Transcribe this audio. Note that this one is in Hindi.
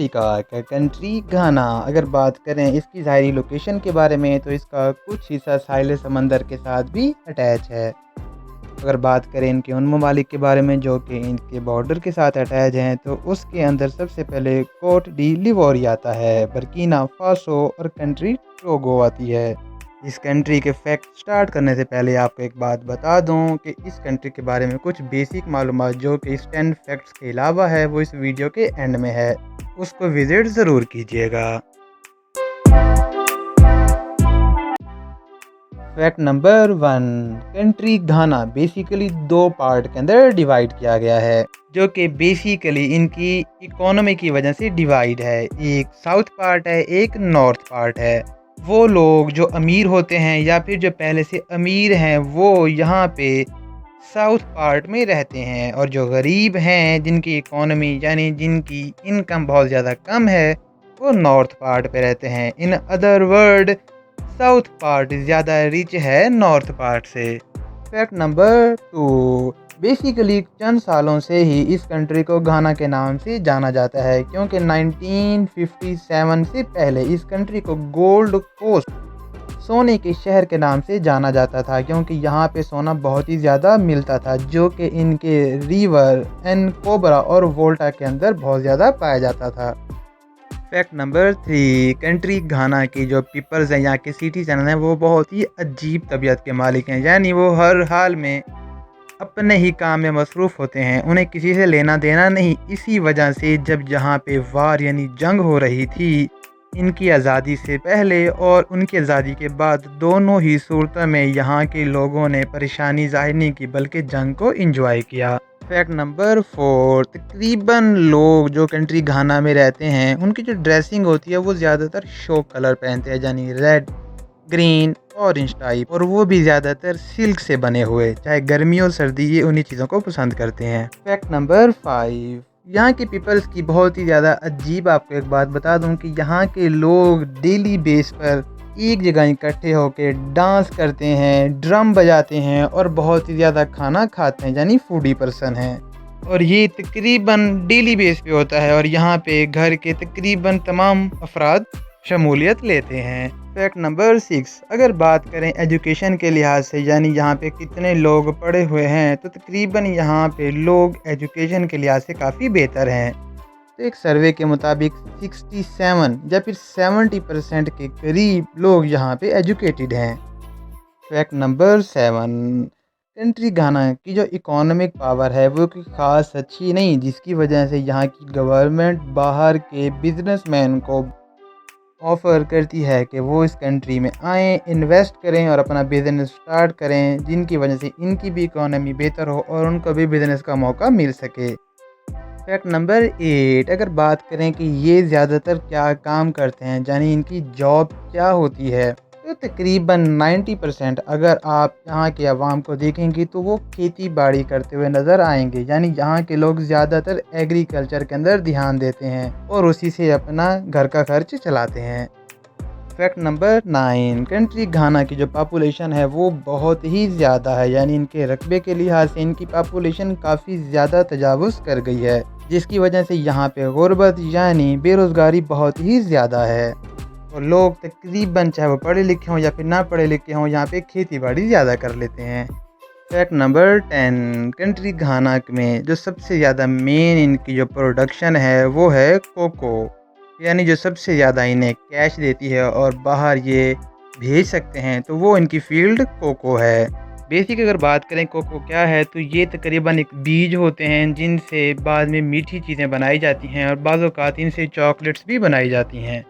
अफ्रीका का कंट्री घाना। अगर बात करें इसकी ज़ाहिरी लोकेशन के बारे में तो इसका कुछ हिस्सा साहिल समंदर के साथ भी अटैच है। अगर बात करें इनके उन ममालिक के बारे में जो कि इनके बॉर्डर के साथ अटैच हैं तो उसके अंदर सबसे पहले कोट डी लिवोरी आता है, बर्किना फासो और कंट्री टोगो आती है। इस कंट्री के फैक्ट स्टार्ट करने से पहले आपको एक बात बता दूं कि इस कंट्री के बारे में कुछ बेसिक मालूमात जो कि इस 10 फैक्ट्स के अलावा है वो इस वीडियो के एंड में है, उसको विजिट ज़रूर कीजिएगा। फैक्ट नंबर 1, कंट्री घाना बेसिकली दो पार्ट के अंदर डिवाइड किया गया है जो कि बेसिकली इनकी इकोनॉमी की वजह से डिवाइड है। एक साउथ पार्ट है, एक नॉर्थ पार्ट है। वो लोग जो अमीर होते हैं या फिर जो पहले से अमीर हैं वो यहाँ पे साउथ पार्ट में रहते हैं, और जो गरीब हैं जिनकी इकोनॉमी यानी जिनकी इनकम बहुत ज़्यादा कम है वो नॉर्थ पार्ट पे रहते हैं। In other word south part ज़्यादा रिच है नॉर्थ पार्ट से। फैक्ट नंबर 2, बेसिकली चंद सालों से ही इस कंट्री को घाना के नाम से जाना जाता है क्योंकि 1957 से पहले इस कंट्री को गोल्ड कोस्ट सोने के शहर के नाम से जाना जाता था क्योंकि यहाँ पे सोना बहुत ही ज़्यादा मिलता था जो कि इनके रिवर कोबरा और वोल्टा के अंदर बहुत ज़्यादा पाया जाता था। फैक्ट नंबर 3, कंट्री घाना की जो पीपल्स हैं, यहाँ के सिटीजन हैं, वो बहुत ही अजीब तबीयत के मालिक हैं। यानी वो हर हाल में अपने ही काम में मसरूफ़ होते हैं, उन्हें किसी से लेना देना नहीं। इसी वजह से जब यहाँ पे वार यानी जंग हो रही थी, इनकी आज़ादी से पहले और उनकी आज़ादी के बाद, दोनों ही सूरतों में यहाँ के लोगों ने परेशानी ज़ाहिर नहीं की बल्कि जंग को इंजॉय किया। फैक्ट नंबर 4, तकरीबन लोग जो कंट्री घाना में रहते हैं उनकी जो ड्रेसिंग होती है वो ज़्यादातर शो कलर पहनते हैं, यानी रेड, ग्रीन, ऑरेंज टाइप, और वो भी ज़्यादातर सिल्क से बने हुए। चाहे गर्मी और सर्दी ये उन्हीं चीज़ों को पसंद करते हैं। फैक्ट नंबर 5, यहाँ के पीपल्स की बहुत ही ज़्यादा अजीब, आपको एक बात बता दूं कि यहाँ के लोग डेली बेस पर एक जगह इकट्ठे होकर डांस करते हैं, ड्रम बजाते हैं और बहुत ही ज़्यादा खाना खाते हैं, यानी फूडी पर्सन हैं। और ये तकरीबन डेली बेस पे होता है और यहाँ पे घर के तकरीबन तमाम अफराद शमूलियत लेते हैं। फैक्ट नंबर 6, अगर बात करें एजुकेशन के लिहाज से यानी यहाँ पे कितने लोग पढ़े हुए हैं तो तकरीबन यहाँ पे लोग एजुकेशन के लिहाज से काफ़ी बेहतर हैं। तो एक सर्वे के मुताबिक 67 या फिर 70% के करीब लोग यहाँ पे एजुकेटेड हैं। फैक्ट नंबर 7, कंट्री घाना की जो इकोनॉमिक पावर है वो कोई ख़ास अच्छी नहीं, जिसकी वजह से यहाँ की गवर्नमेंट बाहर के बिजनेसमैन को ऑफ़र करती है कि वो इस कंट्री में आएँ, इन्वेस्ट करें और अपना बिज़नेस स्टार्ट करें, जिनकी वजह से इनकी भी इकोनॉमी बेहतर हो और उनको भी बिज़नेस का मौका मिल सके। फैक्ट नंबर 8, अगर बात करें कि ये ज़्यादातर क्या काम करते हैं यानी इनकी जॉब क्या होती है, तो तकरीबन 90% अगर आप यहाँ के अवाम को देखेंगे तो वो खेती बाड़ी करते हुए नज़र आएंगे। यानी यहाँ के लोग ज़्यादातर एग्रीकल्चर के अंदर ध्यान देते हैं और उसी से अपना घर का खर्च चलाते हैं। फैक्ट नंबर 9, कंट्री घाना की जो पॉपुलेशन है वो बहुत ही ज़्यादा है, यानी इनके रकबे के लिहाज से इनकी पॉपुलेशन काफ़ी ज़्यादा तजावुज़ कर गई है, जिसकी वजह से यहाँ पे गुर्बत यानी बेरोज़गारी बहुत ही ज़्यादा है और लोग तकरीबन चाहे वो पढ़े लिखे हों या फिर ना पढ़े लिखे हों यहाँ पे खेती बाड़ी ज़्यादा कर लेते हैं। फैक्ट नंबर 10, कंट्री घाना में जो सबसे ज़्यादा मेन इनकी जो प्रोडक्शन है वो है कोको, यानी जो सबसे ज़्यादा इन्हें कैश देती है और बाहर ये भेज सकते हैं तो वो इनकी फील्ड कोको है। बेसिक अगर बात करें कोको क्या है तो ये तकरीबन एक बीज होते हैं जिनसे बाद में मीठी चीज़ें बनाई जाती हैं और बाज़ औक़ात इनसे चॉकलेट्स भी बनाई जाती हैं।